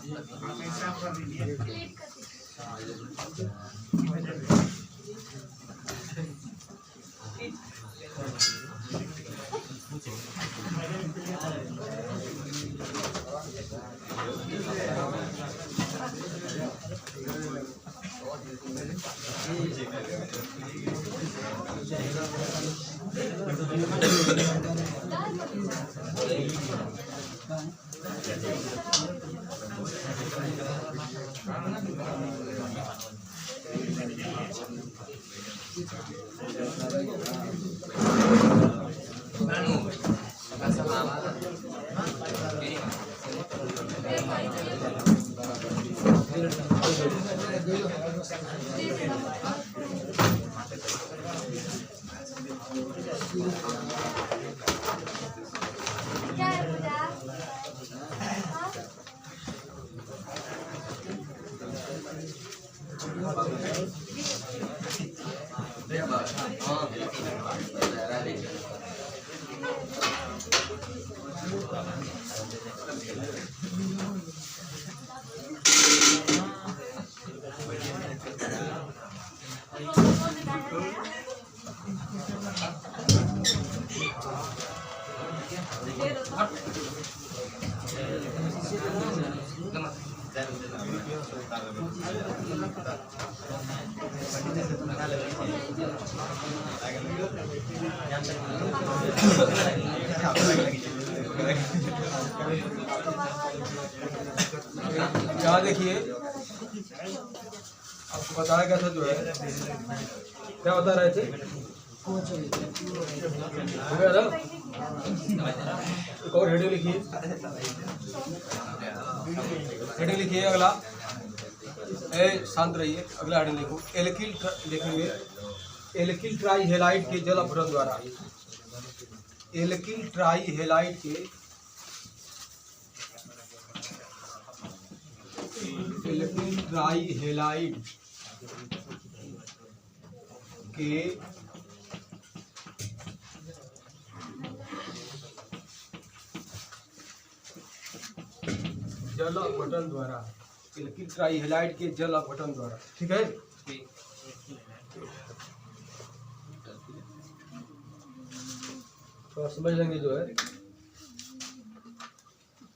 यहाँ देखिए आपको बताया गया था जो है क्या बता रहे थे एक और हेडिंग लिखिए अगला शांत रहिए। अगला हेडिंग लिखो एल्किल लिखेंगे एल्किल ट्राई हेलाइड के जल अपघटन द्वारा एल्किल ट्राई हेलाइड के एल्किल ट्राई हेलाइड के जल अपघटन द्वारा एल्किल ट्राई हेलाइड के जल अपघटन द्वारा। ठीक है, तो समझ लेंगे जो है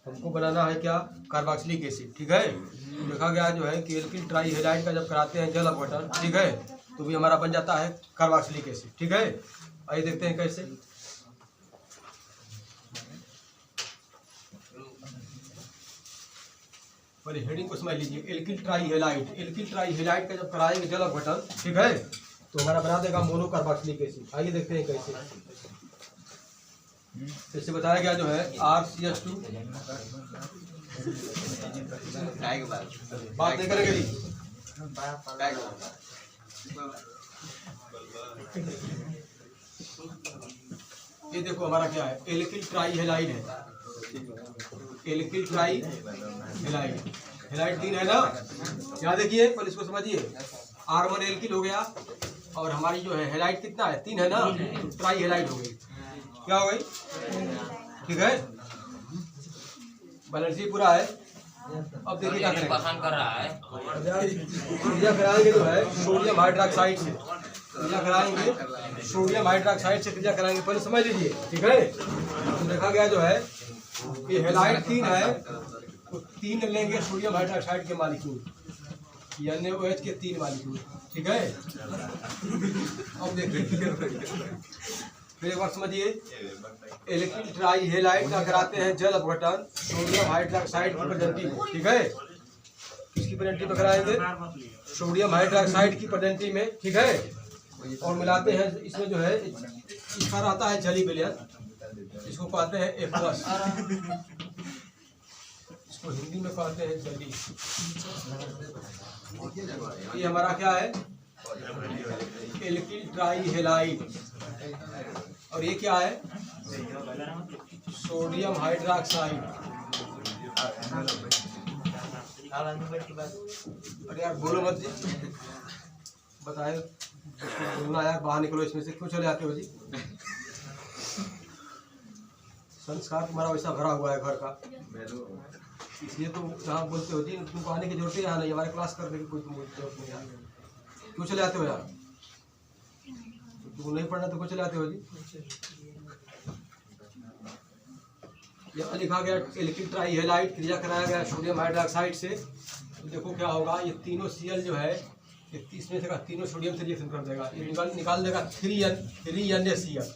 हमको बनाना है क्या कार्बोक्सिलिक एसिड। ठीक है, देखा गया जो है कि एल्किल ट्राई हेलाइड का जब कराते हैं जल अपघटन, ठीक है, तो भी हमारा बन जाता है कार्बोक्सिलिक एसिड। ठीक है, आइए देखते हैं कैसे। पहले हेडिंग को समझ लीजिए एल्किल ट्राई हेलाइड का जब कराएंगे जल अपघटन, ठीक है, तो हमारा बना देगा मोनो कार्बोक्सिलिक एसिड। आइए देखते हैं कैसे। इससे बताया गया जो है RCH2 बात नहीं करेंगे जी। ये देखो हमारा क्या है एल्किल ट्राई हेलाइड है, एल्किल ट्राई हेलाइड 3 है ना। यहाँ देखिए पहले इसको समझिए R1 एल्किल हो गया और हमारी जो है हेलाइड कितना है 3 है ना, तो ट्राई हेलाइड हो गई। क्या हो गई? ठीक है, बैलेंस पूरा है। अब देखिए क्या करेंगे, कर रहा है क्रिया कराएंगे जो है सोडियम हाइड्रोक्साइड से क्रिया कराएंगे, सोडियम हाइड्रोक्साइड से क्रिया कराएंगे। पहले समझ लीजिए, ठीक है। तो देखा गया जो है कि हेलाइड 3 है, तो 3 लेंगे सोडियम हाइड्रोक्साइड के मॉलिक्यूल NaOH के 3 मॉलिक्यूल। ठीक है, अब देखिए फिर एक बार समझिए एल्किल ट्राई हेलाइड का कराते हैं जल अपघटन सोडियम हाइड्रोक्साइड की प्रेजेंटी में। ठीक है, किसकी प्रेजेंटी में कराएंगे? सोडियम हाइड्रोक्साइड की प्रेजेंटी में। ठीक है, और मिलाते हैं इसमें जो है इसका रहता है जली विलयन, इसको कहते हैं एक्वस, इसको हिंदी में कहते हैं जली। ये हमारा क्या है एल्किल ट्राई हेलाइड, और ये क्या है सोडियम हाइड्रोक्साइड। अरे यार बोलो मत जी, बताए बोलना यार, बाहर निकलो इसमें से, क्यों चले आते हो जी? संस्कार तुम्हारा वैसा भरा हुआ है घर का। इसलिए तो जहाँ बोलते हो जी तुमको आने की जरूरत ही यहाँ नहीं, हमारे क्लास करने की कोई तुमको जरूरत नहीं है। क्यों चले आते हो यार? तुमको नहीं पढ़ना तो क्यों चले आते हो जी? यहाँ लिखा गया इलेक्ट्रिक ट्राई हेलाइट क्रिया कराया गया सोडियम हाइड्रोक्साइड से। तो देखो क्या होगा, ये तीनों Cl जो है इसमें से तीनों सोडियम से रिएक्शन कर देगा, ये निकाल देगा 3NaCl।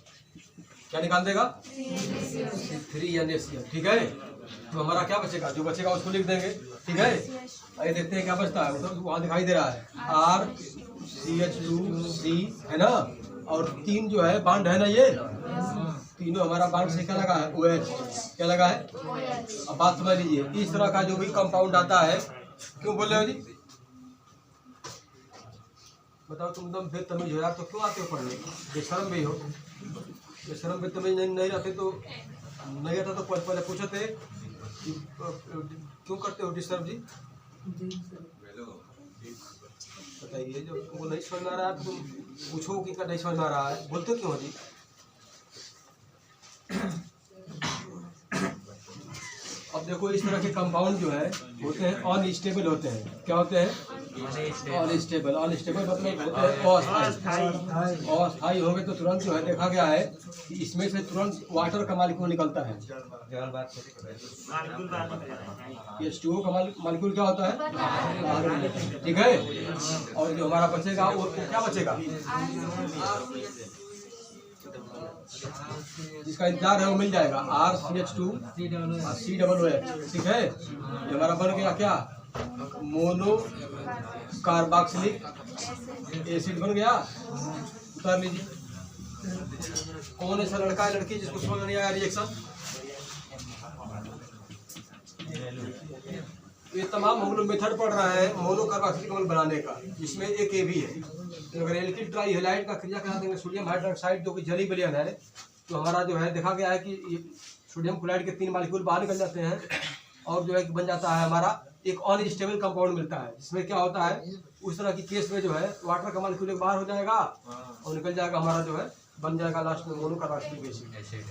क्या निकाल देगा? 3NaCl। ठीक है, तो हमारा क्या बचेगा? जो बचेगा उसको लिख देंगे। ठीक है, आइए देखते हैं क्या बचता है। तो वहाँ दिखाई दे रहा है RCH2C है ना, और 3 जो है बांड है ना, ये तीनों हमारा बांड से क्या लगा है? OH। क्या लगा है? अब बात समझ लीजिए, इस तरह का जो भी कंपाउंड आता है, क्यों बोल रहे हो जी? बताओ, तुम एकदम बेतमीज हो यार, तो क्यों आते हो पढ़ने? बेशरम भी हो, बेशरम बेतमीज नहीं रहते तो नहीं आता तो पहले पूछते क्यों करते हो डिस्टर्ब जी? बताइए, जो तुमको नहीं समझ में आ रहा है तुम पूछो कि नहीं समझ में आ रहा है, बोलते क्यों हो जी? अब देखो, इस तरह के कंपाउंड जो है होते हैं अनस्टेबल होते हैं। क्या होते हैं? अनस्टेबल। अनस्टेबल मतलब होते हैं अस्थायी हो गए तो तुरंत जो है देखा गया है कि इसमें से तुरंत वाटर का मालिक्यूल निकलता है। H2O का मालिक्यूल क्या होता है? ठीक है, और जो हमारा बचेगा वो क्या बचेगा? जिसका इंतजार है वो मिल जाएगा, RCH2COOH। ठीक है, ये हमारा बन गया क्या? मोनो कार्बोक्सिलिक एसिड बन गया। उतार लीजिए। कौन ऐसा लड़का है लड़की जिसको समझ नहीं आया रिएक्शन? ये तमाम हम लोग मेथड पढ़ रहा है मोनो कार्बोक्सिलिक अम्ल बनाने का, जिसमें एक ये भी है। तो अगर एल्किल ट्राई हेलाइड का क्रिया करा देंगे सोडियम हाइड्रोक्साइड जो कि जली विलयन है, तो हमारा जो है देखा गया है कि सोडियम क्लोराइड के 3 मॉलिक्यूल बाहर निकल जाते हैं, और जो है बन जाता है हमारा एक अनस्टेबल कंपाउंड मिलता है, जिसमें क्या होता है उस तरह की केस में जो है वाटर का मॉलिक्यूल एक बाहर हो जाएगा और निकल जाएगा, हमारा जो है बन जाएगा लास्ट में मोनो कार्बोक्सिलिक एसिड।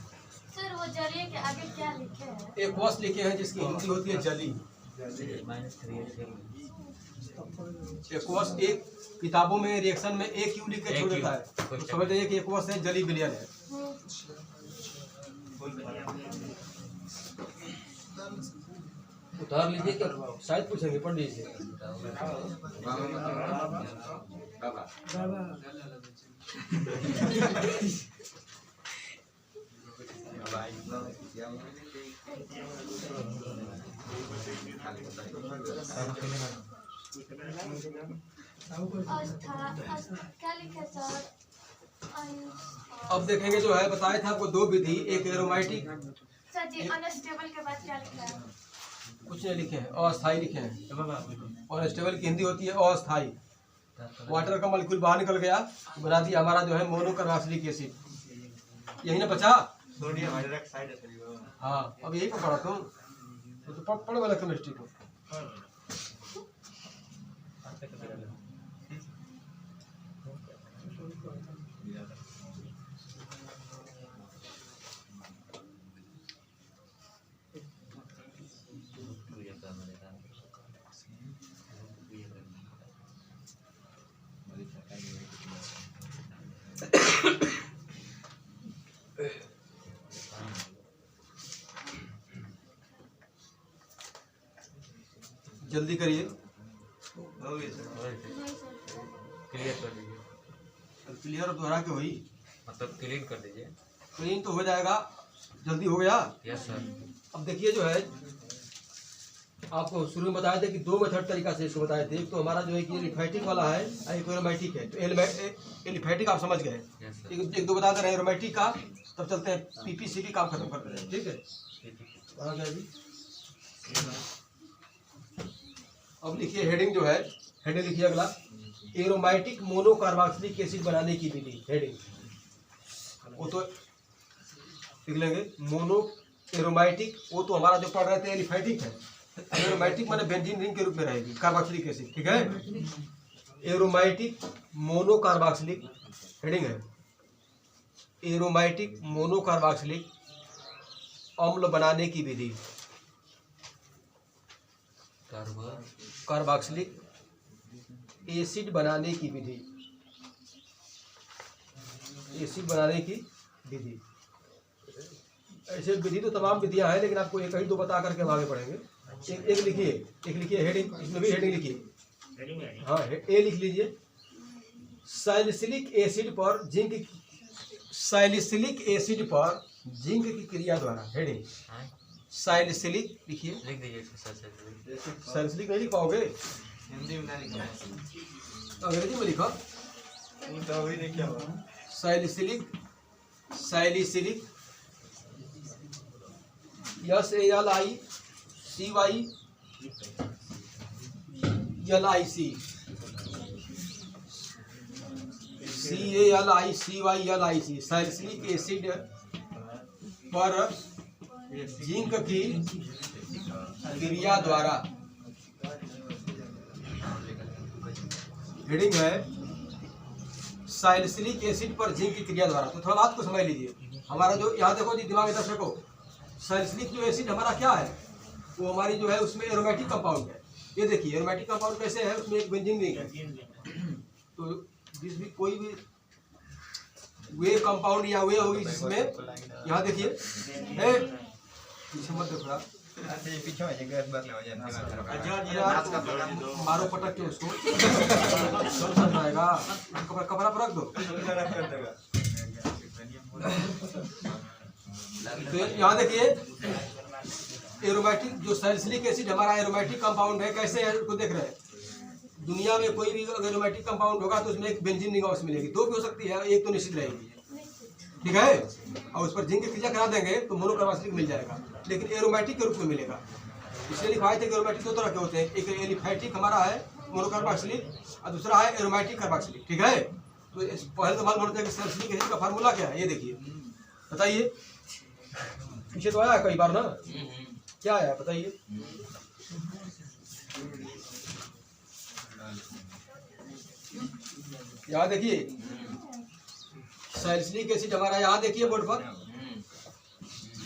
सर वो जलीय के आगे क्या लिखे हैं? एक वॉस लिखे हैं जिसकी हिंदी होती है जली। एक्वस एक किताबों में रिएक्शन में एक यू लिख के छोड़ देता है, तो समझ जाइए कि एक्वस है जली विलयन है। उतार लीजिए, क्या शायद पूछेंगे, पढ़ लीजिए। क्या लिखे सर? अब देखेंगे जो है बताए थे आपको 2 विधि, एक एरोमेटिक। सर जी अनस्टेबल के बाद क्या लिखा है? कुछ नहीं लिखे हैं, अस्थाई लिखे हैं। अनस्टेबल की हिंदी होती है अस्थाई। वाटर का मॉलिक्यूल बाहर निकल गया, बना दिया हमारा जो है मोनो कार्बोक्सिलिक एसिड। यही ना बचा? Sodium hydroxide. हाँ, अब यही को पढ़ा तुम तो पढ़ वाला केमिस्ट्री को। जल्दी करिए, क्लियर कर दीजिए, क्लियर दोहरा के हुई, मतलब क्लीन कर दीजिए। क्लीन तो हो जाएगा, जल्दी हो गया। Yes sir. अब देखिए जो है आपको शुरू में बताए थे कि 2 मेथड तरीका से इसको बताए थे। एक तो हमारा जो है कि एलिफैटिक वाला है, एक एरोमेटिक है। तो एलिफैटिक आप समझ गए, एक दो बता दे रहे हैं एरोमेटिक का, तब चलते हैं PPCP काम खत्म करते हैं। ठीक है, कहाँ गया जी? अब लिखिए हेडिंग जो है, हेडिंग लिखिए अगला, एरोमेटिक मोनो कार्बोक्सिलिक एसिड बनाने की विधि। हेडिंग वो तो लिख लेंगे, मोनो एरोमेटिक, वो तो हमारा जो पढ़ रहे थे एलिफैटिक है। एरोमेटिक माने बेंजीन रिंग के रूप में रहेगी कार्बोक्सिलिक एसिड। ठीक है, एरोमेटिक मोनो कार्बोक्सिलिक, हेडिंग है एरोमेटिक मोनो कार्बोक्सिलिक अम्ल बनाने की विधि। कार्बोक्सिलिक एसिड बनाने की विधि। एसिड बनाने की विधि, ऐसे विधि तो तमाम विधियां हैं, लेकिन आपको एक ही दो बता करके हम आगे बढ़ेंगे। एक लिखिए हेडिंग, इसमें भी हेडिंग लिखिए। हाँ, ए लिख लीजिए। सैलिसिलिक एसिड पर जिंक, सैलिसिलिक एसिड पर जिंक की क्रिया द्वारा। हेडिंग सैलिसिलिक लिखिए, लिख दीजिए। सैलिसिलिक नहीं लिख पाओगे, हिंदी में नहीं लिखा, अंग्रेजी में लिखो। तो अभी नहीं क्या हुआ। Salicylic, salicylic SALICY LIC salicylic acid पर जिंक की क्रिया द्वारा। हेडिंग है सैलिसिलिक एसिड पर जिंक की क्रिया द्वारा। तो थोड़ा बात को समझ लीजिए। हमारा जो यहाँ देखो जी, दिमाग इधर देखो, सैलिसिलिक जो एसिड हमारा क्या है, वो हमारी जो है उसमें एरोमेटिक कंपाउंड है। ये देखिए एरोमेटिक कंपाउंड कैसे है, उसमें एक बेंजीन रिंग है। तो जिस भी कोई भी वे कंपाउंड या वे होगी जिसमें, यहाँ देखिए पीछे मत देखो, पीछे में जगह बात ले मारो पटक के उसको समझ आएगा। कपड़ा पर रख दो। तो यहाँ देखिए एरोमेटिक जो सैलिसिलिक एसिड हमारा एरोमेटिक कंपाउंड है, कैसे है उसको देख रहे हैं। दुनिया में कोई भी अगर एरोमेटिक कंपाउंड होगा तो उसमें एक बेंजीन रिंग हाउस मिलेगी, दो भी हो सकती है, एक तो निश्चित रहेगी, ठीक है। और उस पर जिंक की क्रिया करा देंगे तो मोनोकार्बोक्सिलिक मिल जाएगा, लेकिन एरोमेटिक के रूप में मिलेगा। इसलिए लिखवाए थे कि एरोमेटिक दो तरह के होते हैं, एक एलिफैटिक हमारा है मोनोकार्बोक्सिलिक और दूसरा है एरोमेटिक कार्बोक्सिलिक, ठीक है। तो पहले तो मालूम होता है कि सैलिसिलिक एसिड का फार्मूला क्या है, ये देखिए, बताइए। पीछे तो आया कई बार ना, क्या आया बताइए। यहाँ देखिए सैलिसिलिक एसिड हमारा, यहाँ देखिए बोर्ड पर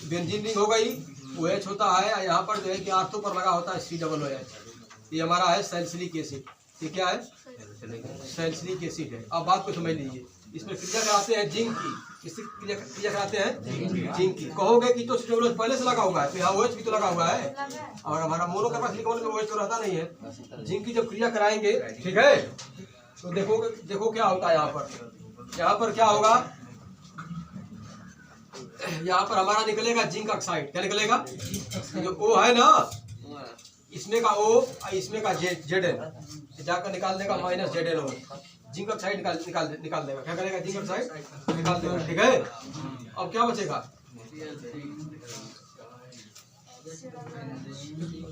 बेंजीन रिंग हो गई, OH होता है, यहाँ पर जो है कि आर्थो पर लगा होता है COOH। ये हमारा है सैलिसिलिक एसिड। ये क्या है, सैलिसिलिक एसिड है। अब बात को समझ लीजिए, इसमें क्रिया कराते हैं जिंक की, किसकी क्रिया कराते हैं, जिंक की। कहोगे कि तो COOH पहले से लगा हुआ है, तो यहाँ OH भी तो लगा हुआ है, और हमारा मोनोकार्बोक्सिलिक में OH तो रहता नहीं है। जिंक की जब क्रिया कराएंगे, ठीक है, तो देखो क्या होता है। यहाँ पर क्या होगा, यहाँ पर हमारा निकलेगा जिंक ऑक्साइड। क्या निकलेगा, जो O है ना, इसमें का O, इसमें का Zn जाकर निकाल देगा -ZnO। जिंक ऑक्साइड निकाल देगा। क्या करेगा, जिंक ऑक्साइड निकाल देगा, ठीक है। अब क्या बचेगा,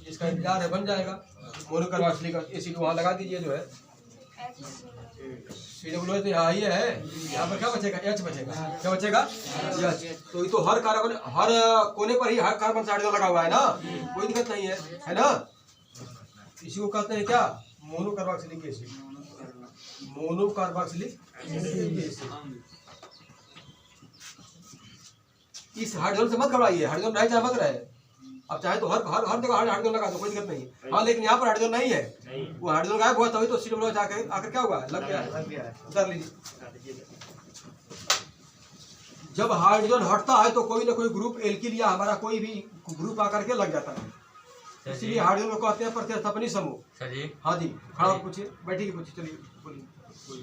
इसका इंतजार है, बन जाएगा मोनोकार्बोक्सिलिक एसिड। वहाँ लगा दीजिए जो है COOH, तो यहाँ ये है, यहाँ पर क्या बचेगा, H बचेगा। क्या बचेगा, H। तो ये तो हर कार्बन, हर कोने पर ही हर कार्बन साइड लगा हुआ है ना, कोई दिक्कत नहीं है ना। इसी को कहते हैं क्या, मोनोकार्बोक्सिलिक एसिड। Monocarboxylic acid. इस हाइड्रोजन से मत घबराइए, हाइड्रोजन रहे चाहे मत रहे, अब चाहे तो हर जगह हाइड्रोजन लगा दो, कोई दिक्कत नहीं है। हाँ, लेकिन यहाँ पर हाइड्रोजन नहीं है, वो हाइड्रोजन गायब हुआ तभी तो COOH आकर क्या हुआ, लग गया। उतार लीजिए। जब हाइड्रोजन हटता है तो कोई ना कोई ग्रुप एल्किल या हमारा कोई भी ग्रुप आकर के लग जाता है, इसलिए हाइड्रोजन को कहते हैं प्रतिस्थापनी समूह। हाँ जी, खड़ा होकर पूछिए, बैठिए, पूछिए, चलिए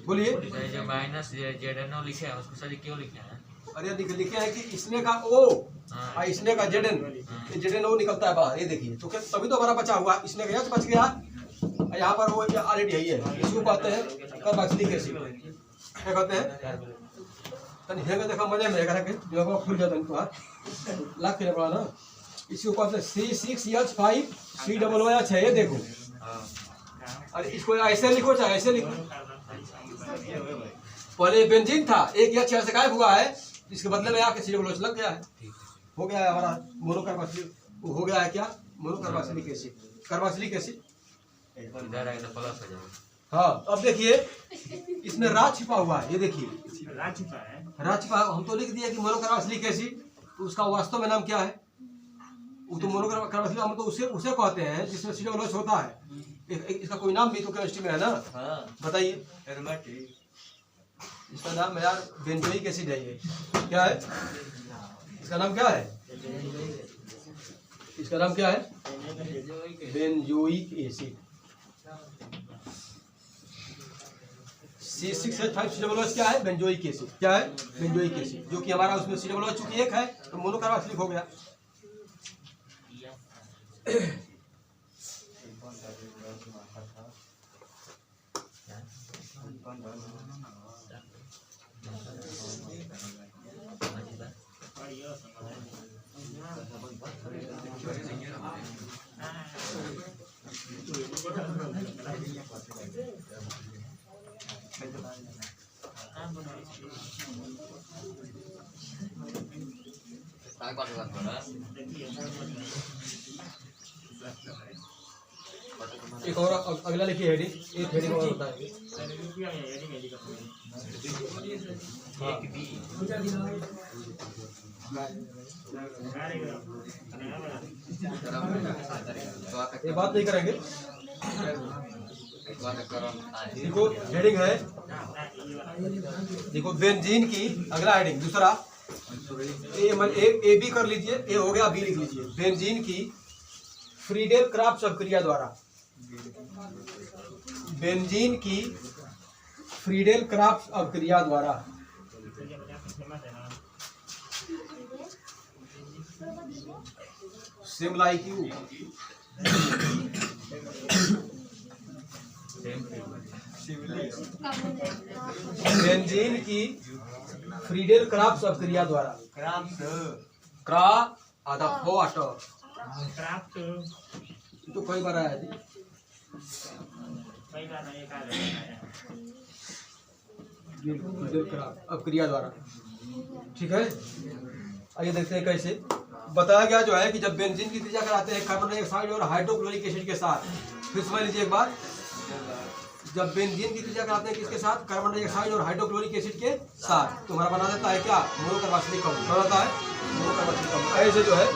बोलिए। जो -ZnO लिखे हैं उसको सर क्यों लिखे हैं? अरे लिखे हैं कि इसमें का O और इसमें का ZnO निकलता है बाहर, ये देखिए। तो तभी तो हमारा बचा हुआ, इसमें का H बच गया, यहाँ पर वो ऑलरेडी है। इसको कहते हैं कार्बोक्सिलिक एसिड। क्या कहते हैं, तनी हेगा देखा मजा में हेगा के जो खुल जाता है तो लाख के पड़ा ना। इसको कहते हैं C6H5COOH है, ये देखो। अरे इसको ऐसे लिखो चाहे ऐसे लिखो। पहले बेंजीन था, एक H से गायब हुआ है, इसके बदले में आके COOH लग गया है, हो गया है हमारा मोनोकार्बोक्सिलिक। हो गया है क्या, मोनोकार्बोक्सिलिक एसिड, कार्बोक्सिलिक एसिड। हाँ, अब देखिए इसमें राज छिपा हुआ है, ये देखिए राज छिपा है। हम तो लिख दिया कि मोनोकार्बोक्सिलिक एसिड, तो उसका वास्तव में नाम क्या है, वो तो मोनोकार्बोक्सिलिक अम्ल तो उसे उसे कहते हैं जिसमें COOH होता है। इसका कोई नाम भी तो केमिस्ट्री में है ना, बताइए। इसका नाम है यार बेंजोइक एसिड है। ये क्या है? इसका नाम क्या है? इसका नाम क्या है? Benzoic acid. C6H5COOH क्या है? Benzoic acid. क्या है? बेंजोइक एसिड, जो कि हमारा उसमें COOH चूंकि एक है तो मोनोकार्बोक्सिलिक हो गया। एक और अगला लिखिए हेडिंग, एक हेडिंग और होता है। ये बात नहीं करेंगे। देखो हेडिंग है, देखो बेंजीन की। अगला हेडिंग दूसरा ए बी कर लीजिए, ए हो गया, बी लिख लीजिए। बेंजीन की फ्रीडेल क्राफ्ट अभिक्रिया द्वारा, बेंजीन की फ्रीडेल क्राफ्ट अभिक्रिया द्वारा सेम लाइक यू बेंजीन की फ्रीडेल क्राफ्ट अभिक्रिया द्वारा, क्रा आधा फो आटो तो कई बार आया जी। अभिक्रिया द्वारा, ठीक है। आइए देखते हैं कैसे बताया गया जो है कि जब बेंजीन की क्रिया कराते हैं कार्बन डाइऑक्साइड और हाइड्रोक्लोरिक एसिड के साथ। फिर समझ लीजिए एक बार, जब बेंजीन की क्रिया कराते हैं किसके साथ? कार्बन डाइऑक्साइड और हाइड्रोक्लोरिक एसिड के साथ, तो हमारा बना देता है क्या? मोनोकार्बोक्सिलिक अम्ल बनाता है, मोनोकार्बोक्सिलिक अम्ल। ऐसे जो है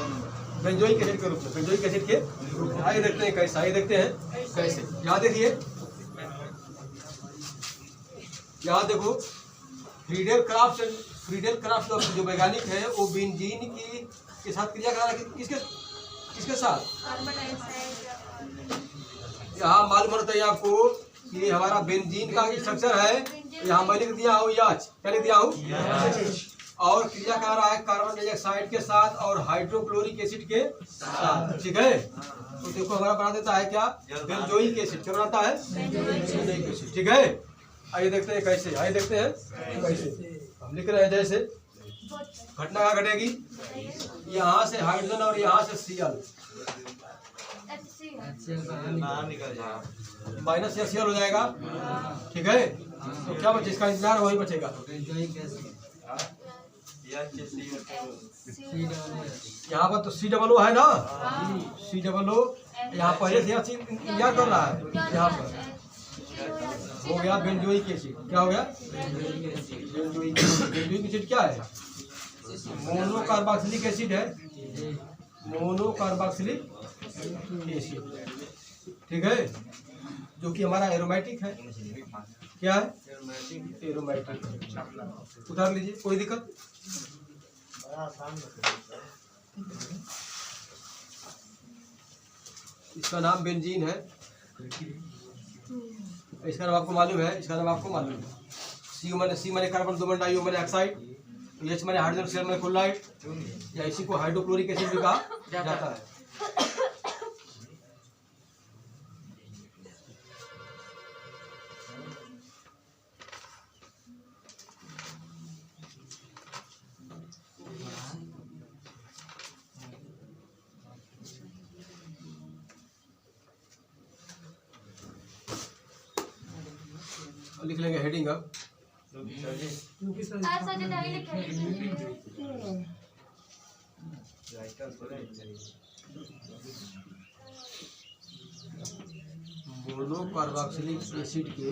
बेंजोइक एसिड के रूप में, बेंजोइक एसिड के रूप में। आइए देखते हैं कैसे, आइए देखते हैं कैसे। यहाँ देखिए, यहाँ देखो फ्रीडेल क्राफ्ट जो वैज्ञानिक है वो बेंजीन की के साथ क्रिया करा रहा है। किसके साथ? यहाँ मालूम होता है आपको कि हमारा बेंजीन का स्ट्रक्चर है। यहाँ मैं लिख दिया हूँ याच, क्या लिख दिया हूँ? और क्रिया करा रहा है कार्बन डाइऑक्साइड के साथ और हाइड्रोक्लोरिक एसिड के साथ, ठीक है। तो देखो हमारा बना देता है क्या? Benzoic acid. क्या बनाता है? बेंजोइक एसिड, ठीक है। आइए देखते हैं कैसे, आइए देखते हैं कैसे। हम लिख रहे हैं जैसे घटना क्या घटेगी, यहाँ से हाइड्रोजन और यहाँ से Cl माइनस या Cl हो जाएगा, ठीक है। तो क्या बचे? इसका इंतजार वही बचेगा। यहाँ पर तो COO है ना, COO यहाँ पहले से इंतजार कर रहा है। यहाँ पर हो गया बेंजोइक एसिड। क्या हो गया? बेंजोइक एसिड क्या है? मोनोकार्बोक्सिलिक एसिड है, मोनोकार्बोक्सिलिक एसिड, ठीक है, जो कि हमारा एरोमेटिक है। क्या है? एरोमेटिक। उतार लीजिए, कोई दिक्कत? इसका नाम बेंजीन है। इसका नाम आपको मालूम है, इसका नाम आपको मालूम है। सी माने कार्बन, 2 डाइऑक्साइड, H माने हाइड्रोजन, Cl माने क्लोराइड, या इसी को हाइड्रोक्लोरिक एसिड भी कहा जाता है। लिख लेंगे हेडिंग अब। मोनोकार्बोक्सिलिक एसिड के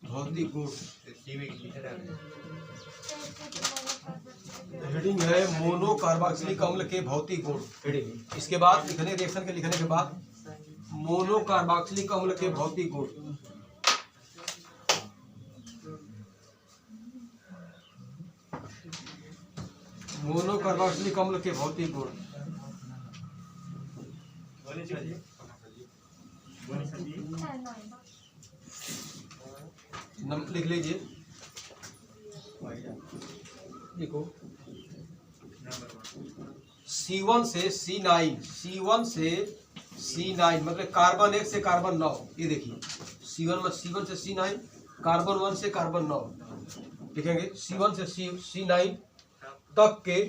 भौतिक गुण। हेडिंग है मोनो कार्बोक्सिलिक अम्ल के भौतिक गुण। हेडिंग इसके बाद लिखने रिएक्शन के लिखने के बाद मोनो कार्बोक्सिलिक अम्ल के भौतिक गुण। मोनो कार्बोक्सिलिक अम्ल के भौतिक गुण। लिख लीजिए, देखो C1 से C9, C1 से C9 मतलब कार्बन 1 से कार्बन 9। ये देखिए C1 से C9, कार्बन 1 से कार्बन 9 लिखेंगे। C1 से C9 तक के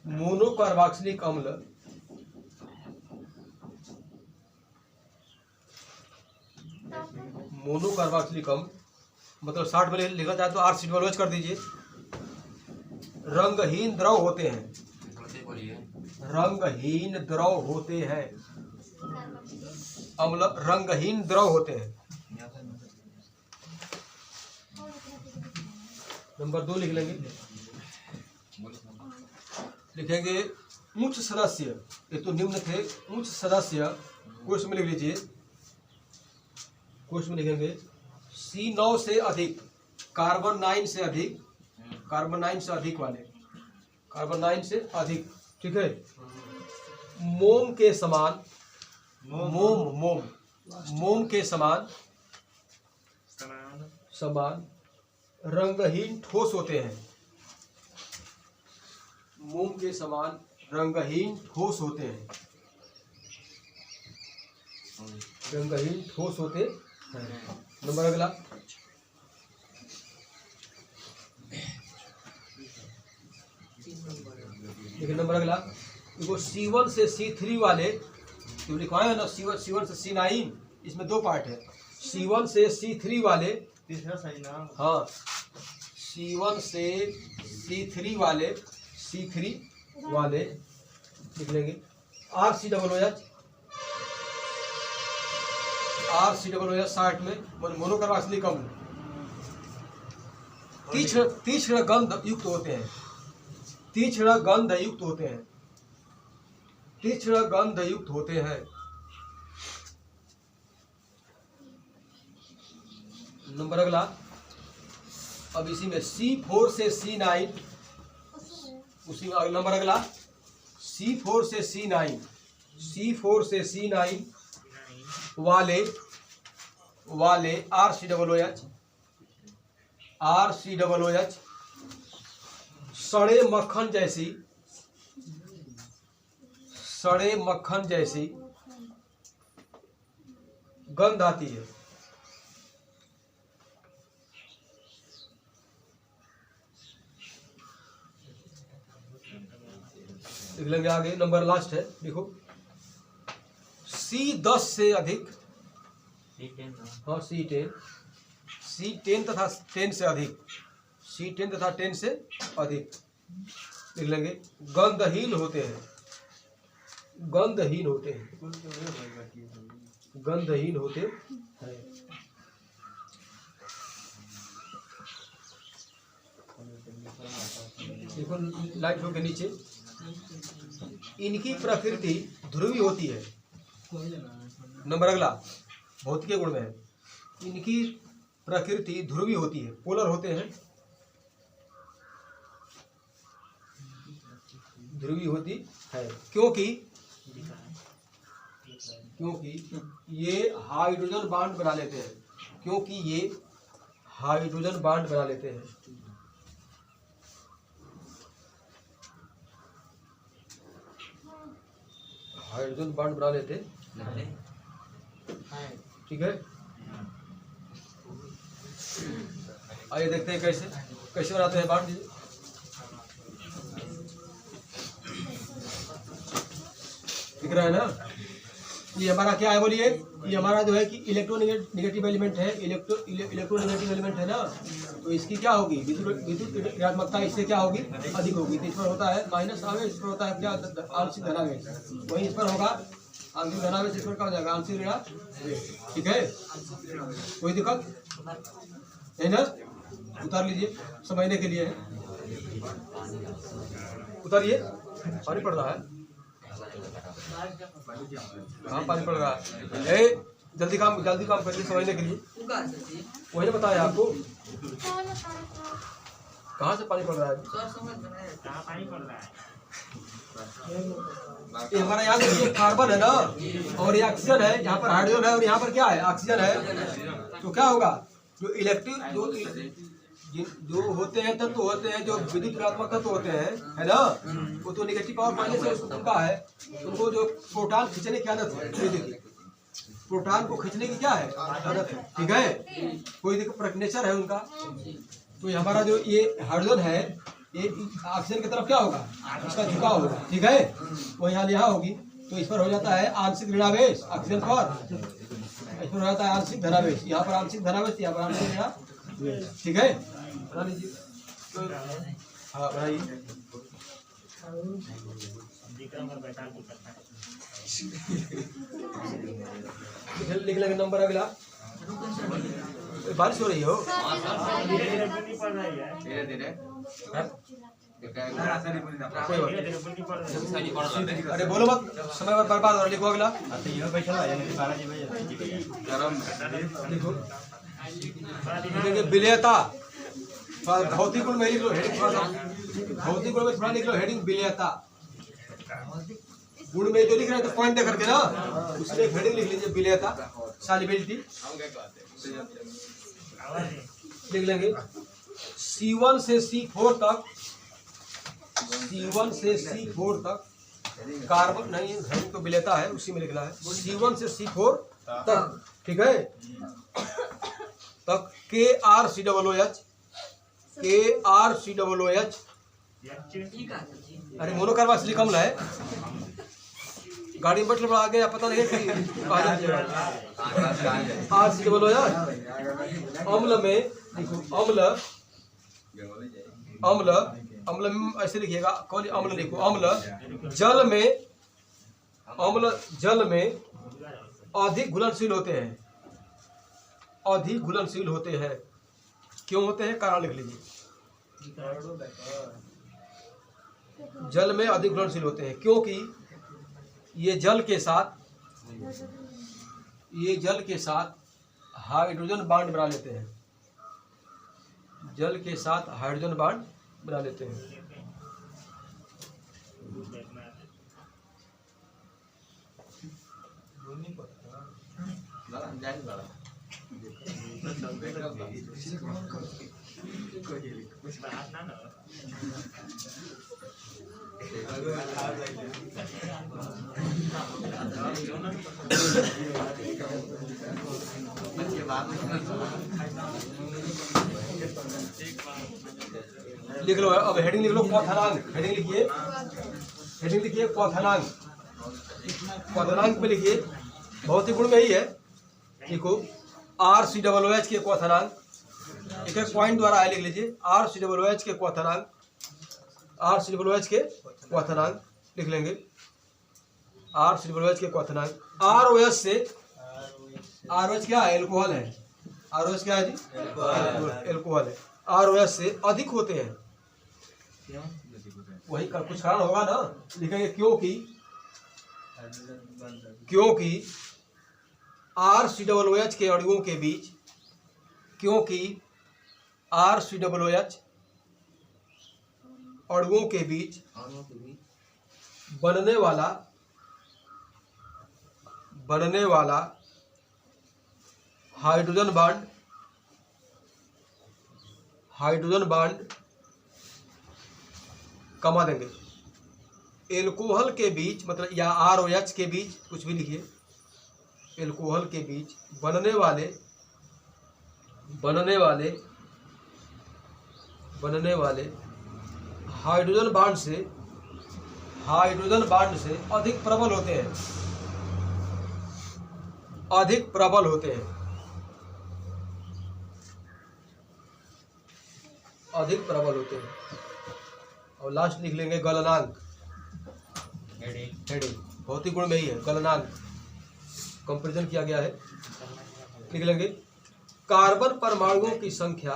मोनो कार्बोक्सिलिक अम्ल मतलब 60 में लिखा जाए तो R कर दीजिए। रंगहीन द्रव होते हैं, रंगहीन द्रव होते हैं, अम्ल रंगहीन द्रव होते हैं। नंबर 2 लिख लेंगे, लिखेंगे उच्च सदस्य, ये तो निम्न थे, उच्च सदस्य कोश में लिख लीजिए। कोश में लिखेंगे C9 से अधिक, कार्बन 9 से अधिक, कार्बन 9 से अधिक वाले, कार्बन 9 से अधिक, ठीक है। मोम के समान, मोम के समान रंगहीन ठोस होते हैं। मोम के समान रंगहीन ठोस होते हैं, रंगहीन ठोस होते हैं। नंबर अगला, देखिए नंबर अगला, देखो C1 से C3 वाले तो लिखवाए ना, C1 से C9, इसमें 2 पार्ट है। C1 से C3 वाले, हाँ C1 से C3 वाले लिख लेंगे RCOOH 60 में मोनो कार्बोक्सिलिक अम्ल तीक्ष्ण गंध युक्त होते हैं, तीक्ष्ण गंध युक्त होते हैं। नंबर अगला, अब इसी में C4 से C9, उसी में नंबर अगला C4 से C9 वाले RCOOH सड़े मक्खन जैसी गंध आती है। लिख लेंगे आगे, नंबर लास्ट है, देखो C10 से अधिक, हाँ C10 तथा 10 से अधिक, C10 तथा 10 से अधिक लिख लेंगे। गंधहीन होते हैं, देखो लाइट के नीचे, इनकी प्रकृति ध्रुवीय होती है। नंबर अगला भौतिक गुण में है, इनकी प्रकृति ध्रुवीय होती है, पोलर होते हैं, ध्रुवीय होती है, क्योंकि ये हाइड्रोजन बांड बना लेते हैं, हाइड्रोजन बांड बना लेते हैं। ठीक है, आइए देखते हैं कैसे बनाते हैं बांड। दिख रहा है ना, ये हमारा क्या है बोलिए, ये हमारा जो है कि इलेक्ट्रोनेगेटिव एलिमेंट है, इलेक्ट्रोनेगेटिव एलिमेंट है ना, तो इसकी क्या होगी, विद्युत ऋणात्मकता इससे क्या होगी, अधिक होगी। तो इस पर होता है माइनस आवेश, इस पर होता है क्या, आंशिक धनावेश, वही इस पर होगा आंशिक धनावेश, इस पर क्या हो जाएगा, आंशिक ऋणावेश। ठीक है, कोई दिक्कत है ना। उतार लीजिए, समझने के लिए है। उतारिए, पानी पड़ रहा है। हाँ पानी पड़ रहा है। ए जल्दी काम करिए, समझने के लिए। वही ने बताया आपको कहाँ से पानी पड़ रहा है। ये हमारा यहाँ देखिए कार्बन है ना, और ये ऑक्सीजन है, यहाँ पर हाइड्रोजन है और यहाँ पर क्या है, ऑक्सीजन है। तो क्या होगा, जो इलेक्ट्रिक जो होते हैं तत्व होते हैं, जो विद्युत ऋणात्मक तत्व होते हैं, है ना, वो तो नेगेटिव पावर पहले से उनका है। उनको जो प्रोटॉन खींचने की आदत है, देखिए प्रोटॉन को खींचने की क्या है आदत है, ठीक है। कोई देखो नेचर है उनका। तो हमारा जो ये हाइड्रोजन है, ये ऑक्सीजन की तरफ क्या होगा, इसका झुकाव होगा, ठीक है। वो यहाँ होगी, तो इस पर हो जाता है आंशिक ऋणावेश ऑक्सीजन पर, इस पर हो जाता है आंशिक धनावेश। यहाँ पर आंशिक धनावेश, यहाँ पर आंशिक ऋणावेश, ठीक है। बना लीजिए। हाँ बनाइए। लिख लेंगे नंबर अगला। बारिश हो रही हो, धीरे धीरे। अरे बोलो मत, समय बर्बाद हो रहा। लिखो अगला, लिखो लिखेंगे विलेयता। भौतिक गुण में लिख लो हेडिंग, थोड़ा सा भौतिक गुण में थोड़ा लिख लो हेडिंग विलेयता। गुण में जो लिख रहे हैं तो पॉइंट दे करके ना, उसमें एक हेडिंग लिख लीजिए विलेयता, सॉल्युबिलिटी लिख लेंगे। C1 से C4 तक, C1 से C4 तक कार्बन नहीं हेडिंग तो विलेयता है, उसी में लिखना है। C1 से C4 तक, ठीक है, तक KRCOOH अरे मोनोकार्बन सिलिकम है। गाड़ी में बैठने पर आगे पता नहीं RCOOH। अम्ल में लिखो, अम्ल में ऐसे लिखिएगा, कौन अम्ल लिखो, अम्ल जल में अधिक घुलनशील होते हैं, अधिक घुलनशील होते हैं। क्यों होते हैं, कारण लिख लीजिए। जल में अधिक घुलनशील होते हैं क्योंकि ये जल के साथ हाइड्रोजन बांड बना लेते हैं, जल के साथ हाइड्रोजन बांड बना लेते हैं। लिख लो, अब हेडिंग लिख लो क्वाथनांक। हेडिंग लिखिए क्वाथनांक। क्वाथनांक पे लिखिए, भौतिक गुण में ही है, लिखो RCOOH के क्वाथनांक। एक एक पॉइंट द्वारा लिख लीजिए, RCOOH के क्वाथनांक, RCOOH के क्वाथनांक लिख लेंगे। RCOOH के क्वाथनांक ROH से, ROH क्या है, एल्कोहल है। ROH क्या है जी, एल्कोहल है। ROH से अधिक होते हैं, वही का कुछ कारण होगा ना, लिखेंगे क्योंकि RCOOH के अणुओं के बीच, क्योंकि RCOOH अणुओं के बीच बनने वाला हाइड्रोजन बांड कमा देंगे। एल्कोहल के बीच मतलब या ROH के बीच, कुछ भी लिखिए, एल्कोहल के बीच बनने वाले हाइड्रोजन बांड से अधिक प्रबल होते हैं, और लास्ट लिख लेंगे गलनांक। हेडिंग भौतिक गुण में ही है, गलनांक कंपैरिजन किया गया है, लिख लेंगे। कार्बन परमाणुओं की संख्या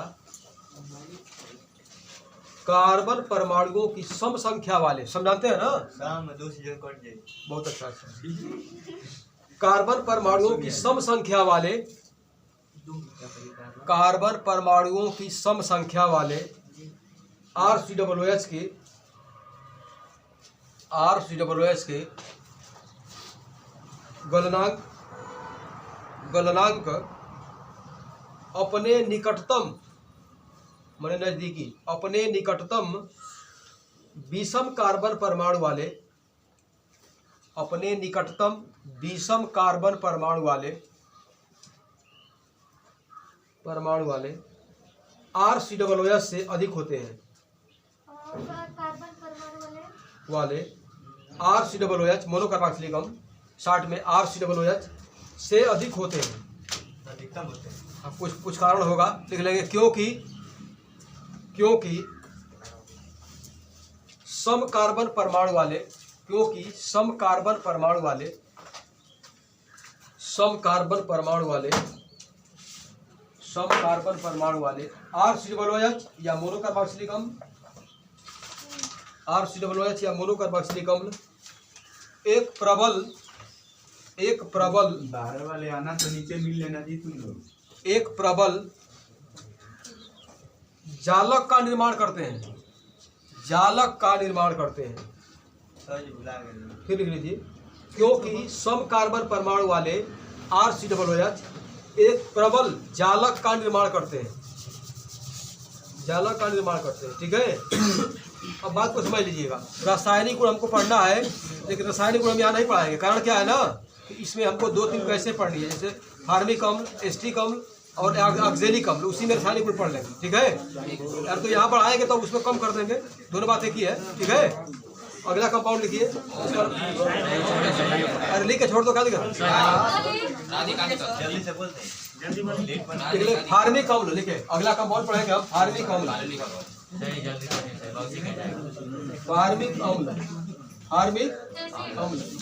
कार्बन परमाणुओं की सम संख्या वाले, सम जानते हैं ना? बहुत अच्छा। कार्बन परमाणुओं की सम संख्या वाले, कार्बन परमाणुओं की सम संख्या वाले RCOOH के गलनांक अपने निकटतम माने नजदीकी, अपने निकटतम विषम कार्बन परमाणु वाले, अपने निकटतम विषम कार्बन परमाणु वाले RCOOH से अधिक होते हैं। कार्बन परमाणु वाले RCOOH मोनोकार्बोक्सिलिक अम्ल शॉर्ट में RCOOH से अधिक होते हैं। अधिकतम होते हैं। कुछ कारण होगा, लिख लेंगे। क्योंकि सम कार्बन परमाणु वाले RCOOH या मोनोकार्बोक्सिलिक अम्ल एक प्रबल बाहर वाले आना तो नीचे मिल लेना जी तुम लोग। एक प्रबल जालक का निर्माण करते हैं। फिर लिख लीजिए, क्योंकि सम कार्बन परमाणु वाले RCOOH एक प्रबल जालक का निर्माण करते हैं। ठीक है। अब बात को समझ लीजिएगा। रासायनिक गुण हमको पढ़ना है, लेकिन रासायनिक गुण हम यहाँ नहीं पढ़ाएंगे। कारण क्या है ना कि इसमें हमको 2-3 कैसे पढ़नी है, जैसे फार्मिक अम्ल, एस्टिक अम्ल और ऑक्जेलिक अम्ल, उसी में रासायनिक गुण पढ़ लेंगे। ठीक है यार, तो यहाँ पढ़ाएंगे तो उसमें कम कर देंगे। दोनों बात एक ही है। ठीक है, अगला कंपाउंड लिखिए। अरे लिख के छोड़ दो, क्या दिक्कत? जल्दी से बोलते हैं। फार्मिक अम्ल लिखे। अगला कंपाउंड पढ़ेंगे हम फार्मिक अम्ल।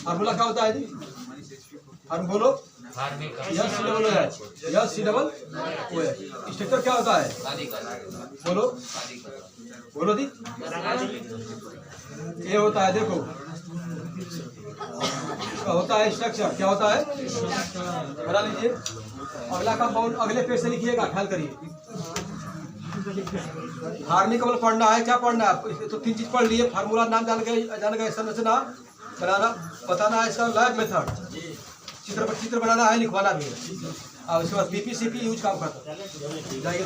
फार्मूला क्या होता है जी? बोलो। स्ट्रक्चर क्या होता है? बोलो दी। ये होता है, देखो होता है स्ट्रक्चर। क्या होता है? बना लीजिए। अगला कंपाउंड अगले पेज से लिखिएगा, ख्याल करिए। फार्मिक अम्ल पढ़ना है। क्या पढ़ना है? तो 3 चीज पढ़ लिए। फार्मूला नाम जान गए, संरचना बनाना बताना है, इसका लैब मेथड, चित्र बनाना है, लिखवाना भी है, और उसके बाद PPCP यूज काम करता है। जाइए